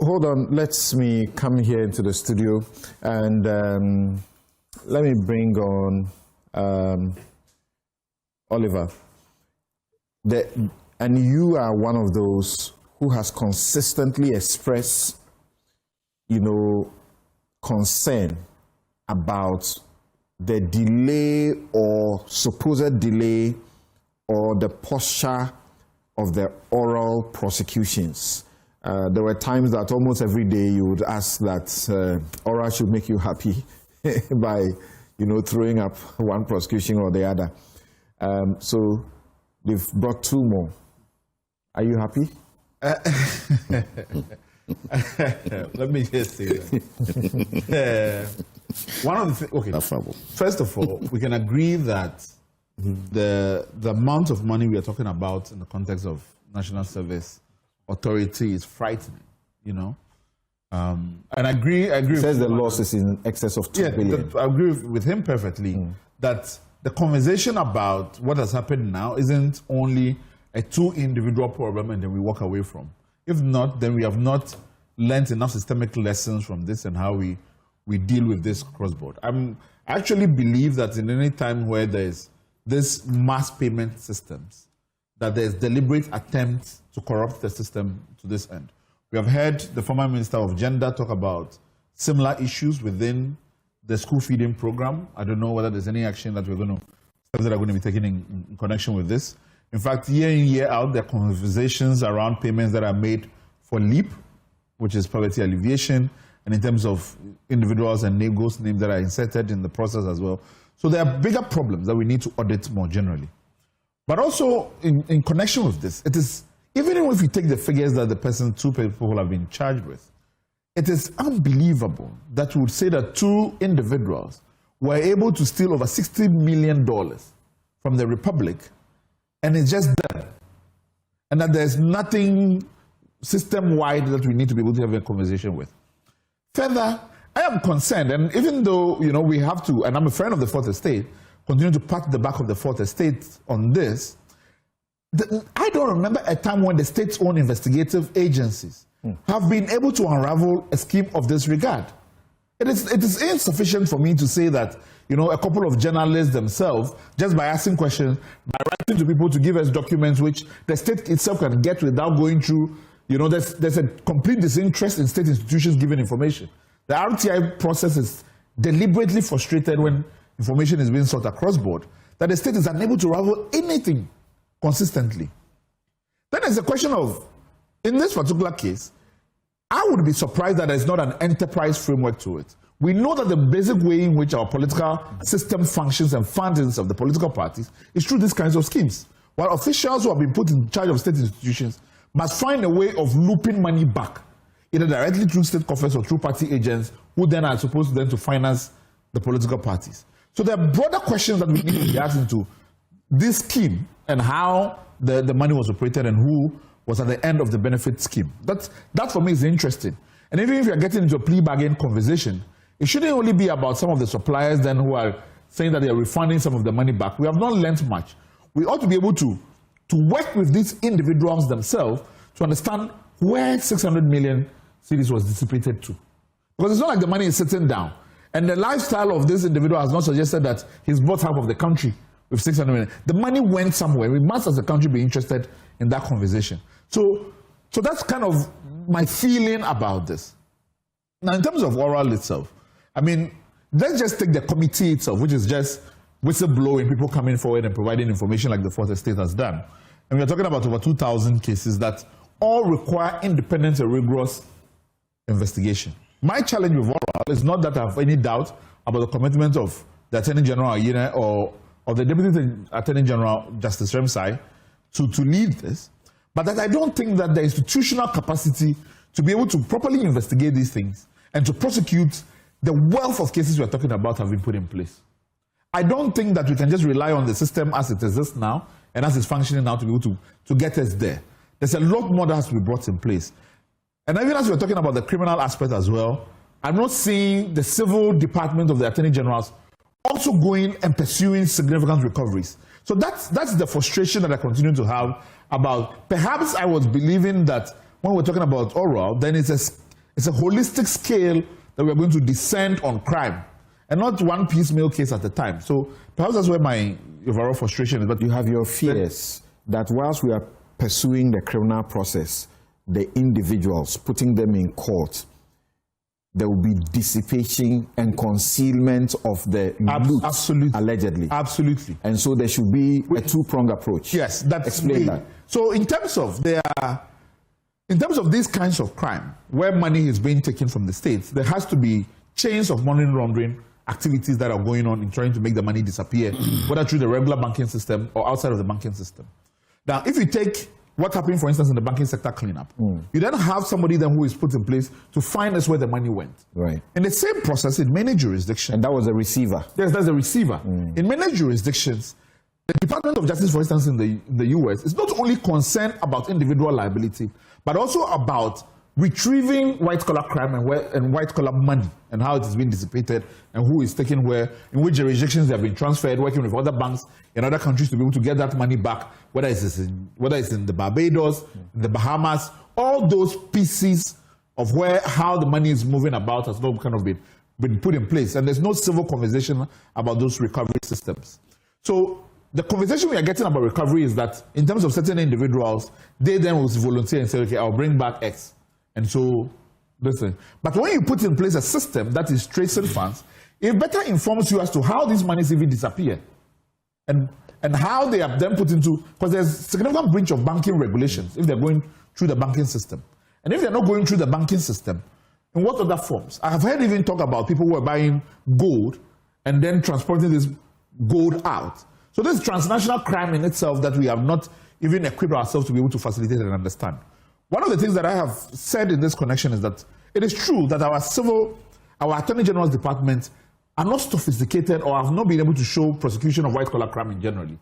hold on. Let me come here into the studio and let me bring on Oliver. And you are one of those who has consistently expressed, concern about the delay or supposed delay or the posture of the oral prosecutions. There were times that almost every day you would ask that oral should make you happy by, throwing up one prosecution or the other. So they've brought 2 more. Are you happy? Let me just say that. One of the okay. First of all, we can agree that the amount of money we are talking about in the context of National Service Authority is frightening. And I agree. Says the loss is in excess of 2 billion. I agree with him perfectly that the conversation about what has happened now isn't only a 2 individual problem and then we walk away from. If not, then we have not learned enough systemic lessons from this and how we deal with this cross-board. I actually believe that in any time where there's this mass payment systems, that there's deliberate attempts to corrupt the system to this end. We have heard the former Minister of Gender talk about similar issues within the school feeding program. I don't know whether there's any action that are going to be taken in connection with this. In fact, year in, year out, there are conversations around payments that are made for LEAP, which is poverty alleviation, and in terms of individuals and NAGO's names that are inserted in the process as well. So there are bigger problems that we need to audit more generally. But also, in connection with this, it is, even if you take the figures that the 2 people have been charged with, it is unbelievable that we would say that 2 individuals were able to steal over $60 million from the Republic, and it's just done. And that there's nothing system-wide that we need to be able to have a conversation with. Further, I am concerned, and even though, we have to, and I'm a friend of the 4th Estate, continue to pat the back of the 4th Estate on this, I don't remember a time when the state's own investigative agencies have been able to unravel a scheme of this regard. It is insufficient for me to say that, a couple of journalists themselves, just by asking questions, by writing to people to give us documents which the state itself can get without going through, there's a complete disinterest in state institutions giving information. The RTI process is deliberately frustrated when information is being sought across board, that the state is unable to unravel anything consistently. Then there's a question of, in this particular case, I would be surprised that there's not an enterprise framework to it. We know that the basic way in which our political system functions and fundings of the political parties is through these kinds of schemes. While officials who have been put in charge of state institutions must find a way of looping money back, either directly through state coffers or through party agents who then are supposed to finance the political parties. So there are broader questions that we need to be asking to this scheme and how the money was operated and who was at the end of the benefit scheme. That for me is interesting. And even if you're getting into a plea bargain conversation, it shouldn't only be about some of the suppliers then who are saying that they are refunding some of the money back. We have not learned much. We ought to be able to work with these individuals themselves to understand where 600 million cedis was dissipated to. Because it's not like the money is sitting down. And the lifestyle of this individual has not suggested that he's bought half of the country with 600 million. The money went somewhere. We must, as a country, be interested in that conversation. So that's kind of my feeling about this. Now, in terms of oral itself, let's just take the committee itself, which is just whistleblowing, people coming forward and providing information like the 4th Estate has done. And we're talking about over 2,000 cases that all require independent and rigorous investigation. My challenge with oral is not that I have any doubt about the commitment of the Attorney General or the Deputy Attorney General, Justice Remsai, to lead this, but that I don't think that the institutional capacity to be able to properly investigate these things and to prosecute the wealth of cases we're talking about have been put in place. I don't think that we can just rely on the system as it exists now and as it's functioning now to be able to get us there. There's a lot more that has to be brought in place. And even as we're talking about the criminal aspect as well, I'm not seeing the civil department of the Attorney Generals also going and pursuing significant recoveries. So that's the frustration that I continue to have about, perhaps I was believing that when we're talking about oral, then it's It's a holistic scale that we're going to descend on crime, and not one piecemeal case at a time. So perhaps that's where my overall frustration is. But you have your fears that whilst we are pursuing the criminal process, the individuals, putting them in court, there will be dissipation and concealment of the loot, absolutely, allegedly. Absolutely. And so there should be a two-pronged approach. Yes, that's explain that. So in terms of these kinds of crime, where money is being taken from the states, there has to be chains of money laundering activities that are going on in trying to make the money disappear, whether through the regular banking system or outside of the banking system. Now, if you take what happened, for instance, in the banking sector cleanup, you then have somebody then who is put in place to find us where the money went. Right. In the same process, in many jurisdictions. And that was the receiver. Yes, that's the receiver. In many jurisdictions, the Department of Justice, for instance, in the US, is not only concerned about individual liability, but also about retrieving white-collar crime and white-collar money and how it is being dissipated and who is taken where, in which jurisdictions they have been transferred, working with other banks in other countries to be able to get that money back, whether it's in the Barbados, in the Bahamas. All those pieces of how the money is moving about has not kind of been put in place, and there's no civil conversation about those recovery systems. So the conversation we are getting about recovery is that in terms of certain individuals, they then will volunteer and say, okay, I'll bring back X. And so, listen. But when you put in place a system that is tracing funds, it better informs you as to how these monies even disappear. And how they are then put into, because there's significant breach of banking regulations if they're going through the banking system. And if they're not going through the banking system, in what other forms? I have heard even talk about people who are buying gold and then transporting this gold out. So this is transnational crime in itself that we have not even equipped ourselves to be able to facilitate and understand. One of the things that I have said in this connection is that it is true that our Attorney General's department are not sophisticated or have not been able to show prosecution of white-collar crime in generally.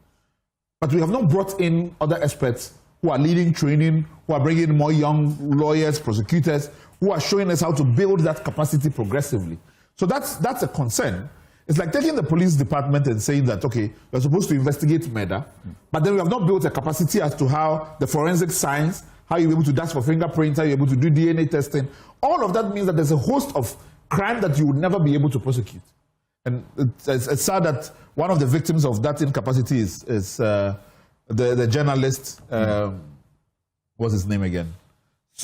But we have not brought in other experts who are leading training, who are bringing in more young lawyers, prosecutors, who are showing us how to build that capacity progressively. So that's a concern. It's like taking the police department and saying that, okay, you're supposed to investigate murder, but then we have not built a capacity as to how the forensic science, how you're able to dash for fingerprints, how you're able to do DNA testing. All of that means that there's a host of crime that you would never be able to prosecute. And it's sad that one of the victims of that incapacity is the journalist, what's his name again?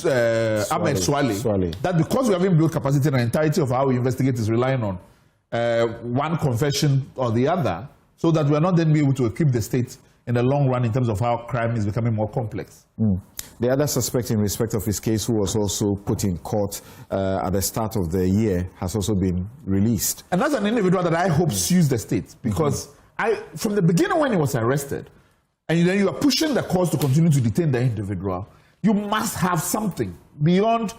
Ahmed Swale. That because we haven't built capacity, and the entirety of how we investigate is relying on one confession or the other, so that we're not then be able to equip the state in the long run in terms of how crime is becoming more complex. The other suspect in respect of his case, who was also put in court at the start of the year, has also been released. And that's an individual that I hope sues the state, because from the beginning when he was arrested, and then you are pushing the courts to continue to detain the individual, you must have something beyond,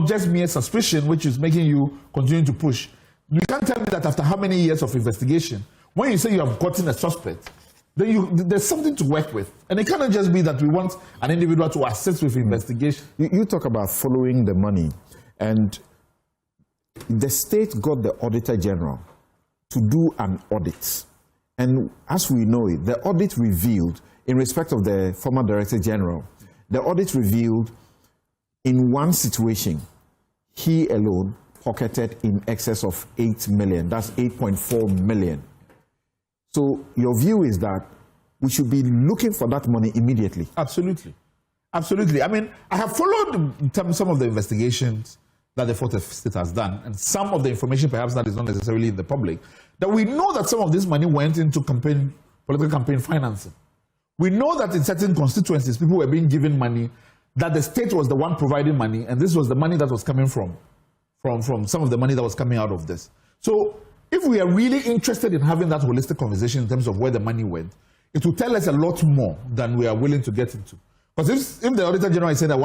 just mere suspicion, which is making you continue to push. You can't tell me that after how many years of investigation, when you say you have gotten a suspect, then there's something to work with. And it cannot just be that we want an individual to assist with investigation. You talk about following the money, and the state got the Auditor General to do an audit. And as we know it, the audit revealed, in respect of the former Director General, the audit revealed in one situation, he alone pocketed in excess of 8 million. That's 8.4 million. So your view is that we should be looking for that money immediately. Absolutely. Absolutely. I mean, I have followed some of the investigations that the Fourth Estate has done, and some of the information perhaps that is not necessarily in the public, that we know that some of this money went into political campaign financing. We know that in certain constituencies, people were being given money, that the state was the one providing money, and this was the money that was coming from some of the money that was coming out of this. So if we are really interested in having that holistic conversation in terms of where the money went, it will tell us a lot more than we are willing to get into. Because if the Auditor General is saying that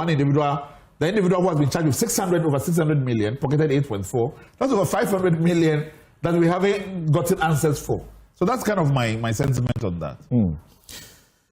the individual who has been charged with over 600 million, pocketed 8.4, that's over 500 million that we haven't gotten answers for. So that's kind of my sentiment on that.